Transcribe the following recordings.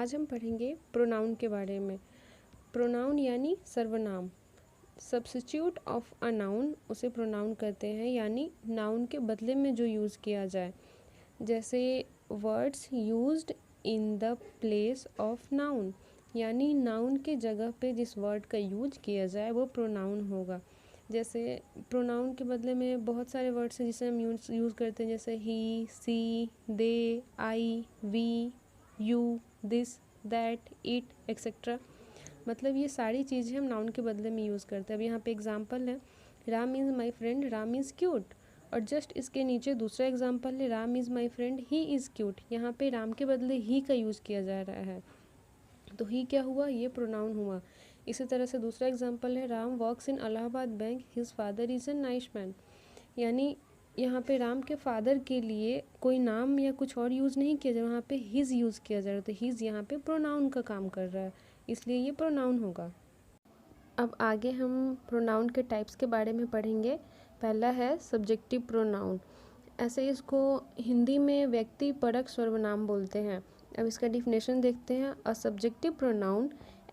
आज हम पढ़ेंगे प्रोनाउन के बारे में। प्रोनाउन यानी सर्वनाम। सब्स्टिट्यूट ऑफ अ नाउन उसे प्रोनाउन कहते हैं, यानी नाउन के बदले में जो यूज़ किया जाए। जैसे words used in the place of noun, यानी नाउन के जगह पे जिस वर्ड का यूज किया जाए वो प्रोनाउन होगा। जैसे प्रोनाउन के बदले में बहुत सारे वर्ड्स हैं जिसे हम यूज़ करते हैं, जैसे he, she, they, I, we, you, this, that, it, etcetera. मतलब ये सारी चीज़ें हम नाउन के बदले में यूज़ करते हैं। अब यहाँ पे एग्जांपल है, Ram is my friend, Ram is cute. और जस्ट इसके नीचे दूसरा एग्जांपल है, Ram is my friend, he is cute. यहाँ पे राम के बदले ही का यूज़ किया जा रहा है, तो ही क्या हुआ, ये प्रोनाउन हुआ। इसी तरह से दूसरा एग्जांपल है, Ram works in Allahabad bank, his father is a nice man. यानी यहाँ पे राम के फादर के लिए कोई नाम या कुछ और यूज़ नहीं किया जा रहा, वहाँ पे हिज यूज़ किया जा रहा है, तो हिज यहाँ पे प्रोनाउन का काम कर रहा है, इसलिए ये प्रोनाउन होगा। अब आगे हम प्रोनाउन के टाइप्स के बारे में पढ़ेंगे। पहला है सब्जेक्टिव प्रोनाउन। ऐसे इसको हिंदी में व्यक्ति परक सर्वनाम बोलते हैं। अब इसका डिफिनेशन देखते हैं। A subjective pronoun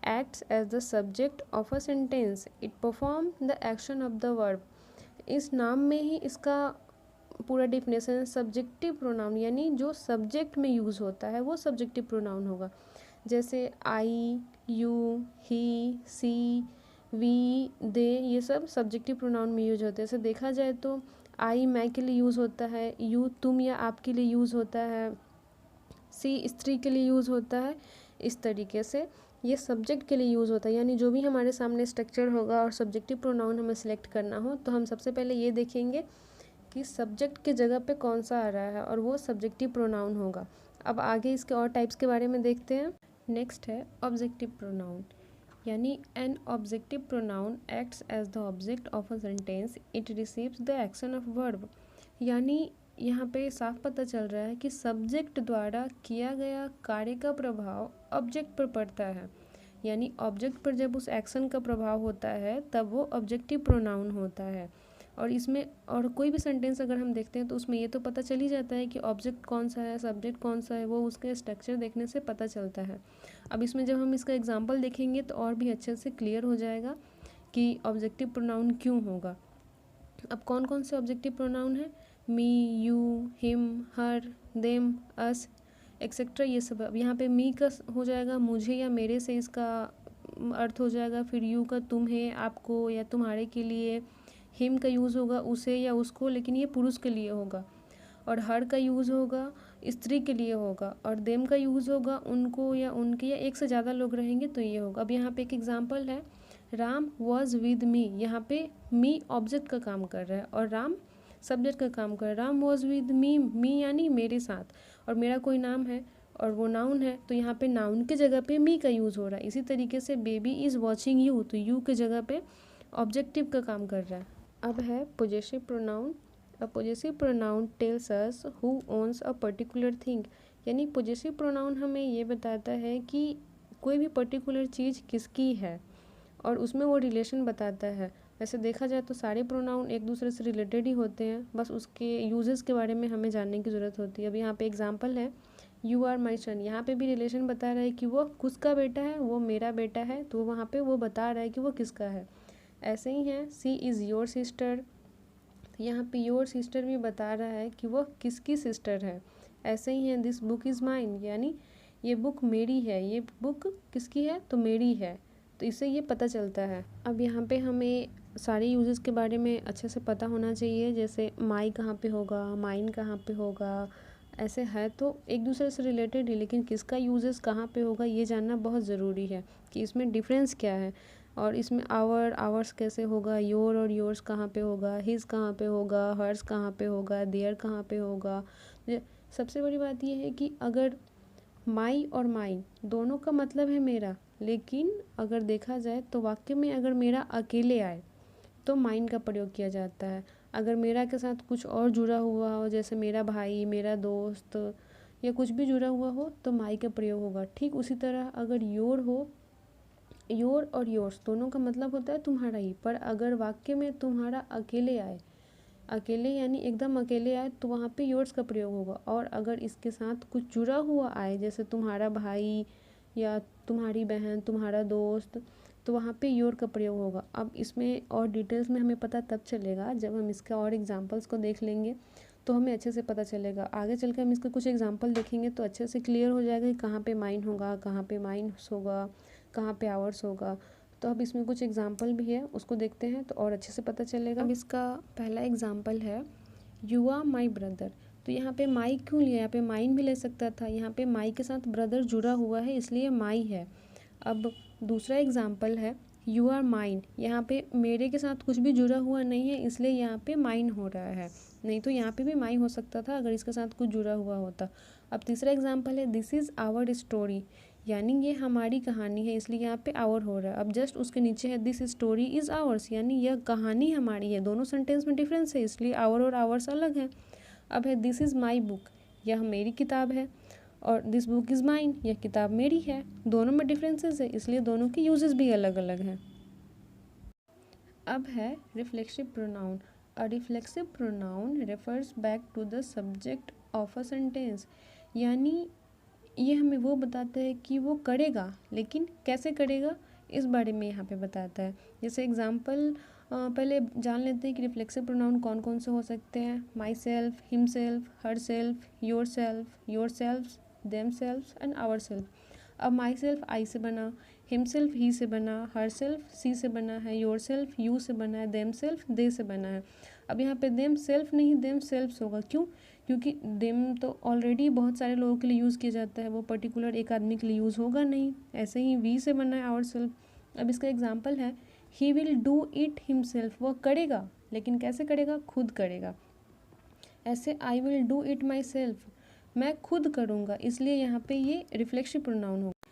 acts as the subject of a sentence, it perform the action of the verb. इस नाम में ही इसका पूरा डिफिनेशन है। सब्जेक्टिव प्रोनाउन यानी जो सब्जेक्ट में यूज़ होता है वो सब्जेक्टिव प्रोनाउन होगा। जैसे आई, यू, ही, सी, वी, दे, ये सब सब्जेक्टिव प्रोनाउन में यूज होते हैं। ऐसे देखा जाए तो आई मैं के लिए यूज़ होता है, यू तुम या आपके लिए यूज़ होता है, सी स्त्री के लिए यूज़ होता है। इस तरीके से ये सब्जेक्ट के लिए यूज़ होता है, यानी जो भी हमारे सामने स्ट्रक्चर होगा और सब्जेक्टिव प्रोनाउन हमें सिलेक्ट करना हो तो हम सबसे पहले ये देखेंगे कि सब्जेक्ट के जगह पे कौन सा आ रहा है और वो सब्जेक्टिव प्रोनाउन होगा। अब आगे इसके और टाइप्स के बारे में देखते हैं। नेक्स्ट है ऑब्जेक्टिव प्रोनाउन, यानी an objective pronoun acts as the object of a sentence, it receives the action of verb. यानी यहाँ पे साफ पता चल रहा है कि सब्जेक्ट द्वारा किया गया कार्य का प्रभाव ऑब्जेक्ट पर पड़ता है, यानी ऑब्जेक्ट पर जब उस एक्शन का प्रभाव होता है तब वो ऑब्जेक्टिव प्रोनाउन होता है। और इसमें और कोई भी सेंटेंस अगर हम देखते हैं तो उसमें ये तो पता चल ही जाता है कि ऑब्जेक्ट कौन सा है, सब्जेक्ट कौन सा है, वो उसके स्ट्रक्चर देखने से पता चलता है। अब इसमें जब हम इसका एग्जांपल देखेंगे तो और भी अच्छे से क्लियर हो जाएगा कि ऑब्जेक्टिव प्रोनाउन क्यों होगा। अब कौन कौन से ऑब्जेक्टिव प्रोनाउन है, me, you, him, her, them, us, etcetera, ये सब। अब यहाँ पे मी का हो जाएगा मुझे या मेरे से, इसका अर्थ हो जाएगा। फिर यू का तुम है, आपको या तुम्हारे के लिए। हिम का यूज़ होगा उसे या उसको, लेकिन ये पुरुष के लिए होगा। और हर का यूज़ होगा स्त्री के लिए होगा। और देम का यूज़ होगा उनको या उनके, या एक से ज़्यादा लोग रहेंगे तो ये होगा। अब यहाँ पे एक एग्जांपल है, राम वॉज विद मी। यहाँ पे मी ऑब्जेक्ट का काम कर रहा है और राम सब्जेक्ट का काम कर रहा है। राम वॉज विद मी, मी यानी मेरे साथ, और मेरा कोई नाम है और वो नाउन है, तो यहाँ पे नाउन के जगह पे मी का यूज़ हो रहा है। इसी तरीके से बेबी इज़ वॉचिंग यू, तो यू के जगह पे ऑब्जेक्टिव का काम कर रहा है। अब है possessive pronoun. A possessive pronoun tells us who owns a particular thing, यानी पोजेसिव प्रोनाउन हमें ये बताता है कि कोई भी पर्टिकुलर चीज़ किसकी है और उसमें वो रिलेशन बताता है। वैसे देखा जाए तो सारे प्रोनाउन एक दूसरे से रिलेटेड ही होते हैं, बस उसके यूजेस के बारे में हमें जानने की ज़रूरत होती है। अब यहाँ पे एग्जांपल है, यू आर माई सन। यहाँ पे भी रिलेशन बता रहा है कि वो किसका बेटा है, वो मेरा बेटा है, तो वहाँ पे वो बता रहा है कि वो किसका है। ऐसे ही है, सी इज़ योर सिस्टर, तो यहाँ पे योर सिस्टर भी बता रहा है कि वो किसकी सिस्टर है। ऐसे ही है, दिस बुक इज़ माइन, यानी ये बुक मेरी है, ये बुक किसकी है, तो मेरी है, तो इससे ये पता चलता है। अब यहाँ पे हमें सारे यूजेस के बारे में अच्छे से पता होना चाहिए, जैसे माई कहाँ पे होगा, माइन कहाँ पे होगा, ऐसे है तो एक दूसरे से रिलेटेड ही, लेकिन किसका यूजेस कहाँ पे होगा ये जानना बहुत ज़रूरी है कि इसमें डिफरेंस क्या है। और इसमें आवर्स कैसे होगा, योर और योर्स कहाँ पे होगा, हिज कहाँ पे होगा, हर्स कहाँ पे होगा, देयर कहाँ पे होगा। सबसे बड़ी बात ये है कि अगर माई और माइन दोनों का मतलब है मेरा, लेकिन अगर देखा जाए तो वाक्य में अगर मेरा अकेले आए तो माइन का प्रयोग किया जाता है। अगर मेरा के साथ कुछ और जुड़ा हुआ हो, जैसे मेरा भाई, मेरा दोस्त या कुछ भी जुड़ा हुआ हो, तो माई का प्रयोग होगा। ठीक उसी तरह अगर योर हो, योर और योर्स दोनों का मतलब होता है तुम्हारा ही, पर अगर वाक्य में तुम्हारा अकेले आए, अकेले यानी एकदम अकेले आए, तो वहाँ पे योर्स का प्रयोग होगा। और अगर इसके साथ कुछ जुड़ा हुआ आए, जैसे तुम्हारा भाई या तुम्हारी बहन, तुम्हारा दोस्त, तो वहाँ पे योर का प्रयोग होगा। अब इसमें और डिटेल्स में हमें पता तब चलेगा जब हम इसका और एग्जांपल्स को देख लेंगे, तो हमें अच्छे से पता चलेगा। आगे चल के हम इसके कुछ एग्जांपल देखेंगे तो अच्छे से क्लियर हो जाएगा कि कहाँ पे माइन होगा, कहाँ पे माइन्स होगा, कहाँ पे आवर्स होगा। तो अब इसमें कुछ एग्जांपल भी है, उसको देखते हैं तो और अच्छे से पता चलेगा। अब इसका पहला एग्जांपल है यू आर माई ब्रदर। तो यहाँ पे माई क्यों लिया, यहाँ पे माइन भी ले सकता था, यहाँ पे माई के साथ ब्रदर जुड़ा हुआ है इसलिए माई है। अब दूसरा एग्जाम्पल है यू आर माइन। यहाँ पे मेरे के साथ कुछ भी जुड़ा हुआ नहीं है इसलिए यहाँ पे माइन हो रहा है, नहीं तो यहाँ पे भी माई हो सकता था अगर इसके साथ कुछ जुड़ा हुआ होता। अब तीसरा एग्जाम्पल है दिस इज़ आवर स्टोरी, यानी ये हमारी कहानी है इसलिए यहाँ पे आवर हो रहा है। अब जस्ट उसके नीचे है दिस स्टोरी इज़ आवर्स, यानी यह कहानी हमारी है। दोनों सेंटेंस में डिफरेंस है इसलिए आवर और आवर्स अलग है। अब है दिस इज़ माई बुक, यह मेरी किताब है, और दिस बुक इज़ माइन, यह किताब मेरी है। दोनों में डिफरेंसेस है इसलिए दोनों के यूजेस भी अलग अलग हैं। अब है reflexive pronoun. A reflexive pronoun refers back to the subject of a sentence, यानी ये हमें वो बताता है कि वो करेगा, लेकिन कैसे करेगा इस बारे में यहाँ पे बताता है। जैसे एग्जाम्पल पहले जान लेते हैं कि रिफ्लेक्सिव प्रोनाउन कौन कौन से हो सकते हैं। Myself, himself, herself, yourself, themself and ourself. अब माई सेल्फ आई से बना, हिम सेल्फ ही से बना, हर सेल्फ सी से बना है, योर सेल्फ यू से बना है, देम सेल्फ दे से बना है। अब यहाँ पे देम सेल्फ नहीं देम सेल्फ्स होगा, क्यों? क्योंकि देम तो ऑलरेडी बहुत सारे लोगों के लिए यूज़ किया जाता है, वो पर्टिकुलर एक आदमी के लिए यूज़ होगा नहीं। ऐसे ही वी से बना है आवर सेल्फ। अब इसका एग्जाम्पल है he will do it himself, वह करेगा लेकिन कैसे करेगा, खुद करेगा। ऐसे I will do it my self, मैं खुद करूँगा, इसलिए यहाँ पे ये रिफ्लेक्सिव प्रोनाउन होगा।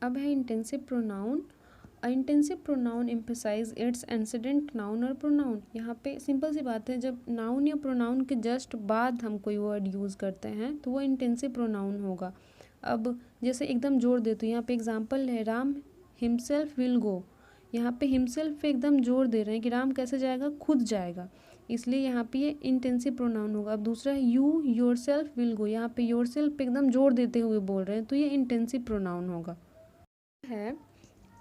अब है intensive pronoun. Intensive pronoun emphasise its antecedent noun और प्रोनाउन। यहाँ पे सिंपल सी बात है, जब नाउन या प्रोनाउन के जस्ट बाद हम कोई वर्ड यूज़ करते हैं तो वो इंटेंसिव प्रोनाउन होगा। अब जैसे एकदम जोड़ देते, यहाँ पे एग्जाम्पल है राम हिमसेल्फ विल गो। यहाँ पे हिमसेल्फ पे एकदम जोर दे रहे हैं कि राम कैसे जाएगा, खुद जाएगा, इसलिए यहाँ पे ये इंटेंसिव प्रोनाउन होगा। अब दूसरा है you your self will go, यहाँ पे योर सेल्फ पे एकदम जोर देते हुए बोल रहे हैं तो ये इंटेंसिव प्रोनाउन होगा। है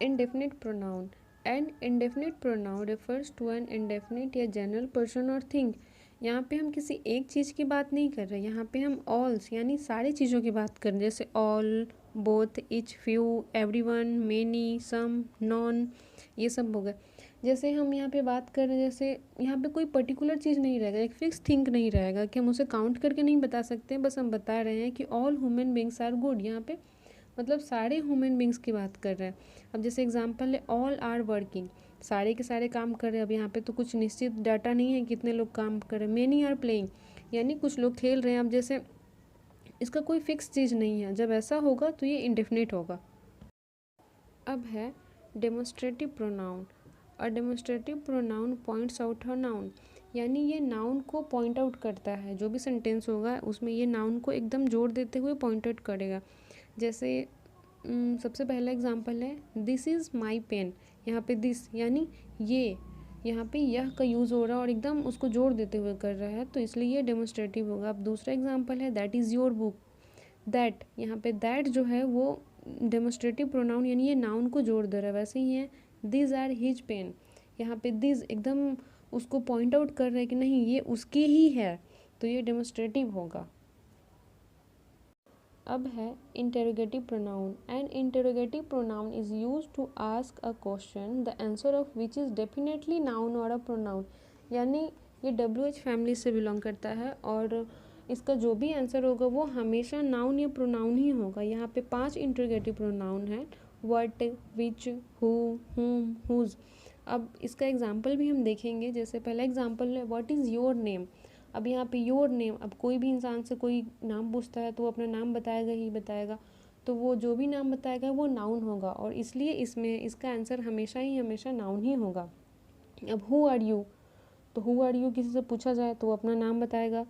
indefinite pronoun. An indefinite pronoun refers to an indefinite या जनरल पर्सन और थिंग। यहाँ पे हम किसी एक चीज़ की बात नहीं कर रहे, यहाँ पे हम ऑल्स यानी सारी चीज़ों की बात कर रहे हैं, जैसे all, both, each, few, everyone, many, some, none, ये सब हो गए। जैसे हम यहाँ पे बात कर रहे हैं, जैसे यहाँ पे कोई पर्टिकुलर चीज़ नहीं रहेगा, एक फिक्स थिंग नहीं रहेगा कि हम उसे काउंट करके नहीं बता सकते, बस हम बता रहे हैं कि all human beings are good. यहाँ पे मतलब सारे ह्यूमन बींग्स की बात कर रहे हैं। अब जैसे एग्जांपल है ऑल आर वर्किंग, सारे के सारे काम कर रहे हैं। अब यहाँ पे तो कुछ निश्चित डाटा नहीं है कितने लोग काम कर रहे हैं। मेनी आर प्लेइंग, यानी कुछ लोग खेल रहे हैं। अब जैसे इसका कोई फिक्स चीज़ नहीं है, जब ऐसा होगा तो ये इंडेफिनिट होगा। अब है demonstrative pronoun. A demonstrative pronoun points out a noun, यानी ये नाउन को पॉइंट आउट करता है। जो भी सेंटेंस होगा उसमें ये नाउन को एकदम जोड़ देते हुए पॉइंट आउट करेगा। जैसे सबसे पहला एग्जांपल है दिस इज़ माई पेन। यहाँ पे दिस यानी ये, यहाँ पे यह का यूज़ हो रहा है और एकदम उसको जोड़ देते हुए कर रहा है, तो इसलिए ये डेमोस्ट्रेटिव होगा। अब दूसरा एग्जांपल है that is your book. That, यहाँ पे दैट जो है वो डेमोस्ट्रेटिव प्रोनाउन यानी ये नाउन को जोड़ दे रहा है। वैसे ही है दिस आर हिज पेन, यहाँ पे दिस एकदम उसको पॉइंट आउट कर रहा है कि नहीं ये उसकी ही है, तो ये डेमोस्ट्रेटिव होगा। अब है interrogative pronoun. An interrogative pronoun is use to ask a question the answer of which is definitely noun और अ प्रोनाउन, यानी ये WH फैमिली से बिलोंग करता है और इसका जो भी आंसर होगा वो हमेशा नाउन या प्रोनाउन ही होगा। यहाँ पे 5 इंटेरोगेटिव प्रोनाउन हैं, व्हाट, विच, हु, हुम, हुज। अब इसका एग्जाम्पल भी हम देखेंगे। जैसे पहला एग्जाम्पल है व्हाट इज़ योर नेम। अब यहाँ पे योर नेम, अब कोई भी इंसान से कोई नाम पूछता है तो वो अपना नाम बताएगा ही बताएगा, तो वो जो भी नाम बताएगा वो नाउन होगा और इसलिए इसमें इसका आंसर हमेशा नाउन ही होगा। अब हु आर यू, तो हु आर यू किसी से पूछा जाए तो वो अपना नाम बताएगा,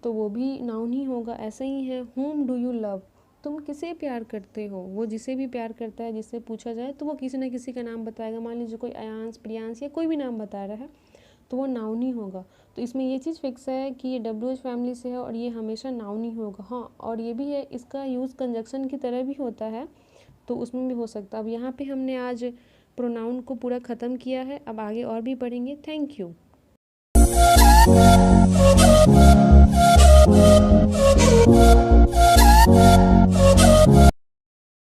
तो वो भी नाउन ही होगा। ऐसे ही है हुम डू यू लव, तुम किसे प्यार करते हो, वो जिसे भी प्यार करता है जिससे पूछा जाए तो वो किसी न किसी का नाम बताएगा। मान लीजिए कोई अयांश, प्रियांश या कोई भी नाम बता रहा है तो वो नाउन ही होगा। तो इसमें ये चीज़ फिक्स है कि ये WH फैमिली से है और ये हमेशा नाउन ही होगा। हाँ, और ये भी है इसका यूज़ कंजक्शन की तरह भी होता है, तो उसमें भी हो सकता है। अब यहाँ पे हमने आज प्रोनाउन को पूरा ख़त्म किया है, अब आगे और भी पढ़ेंगे। Thank you.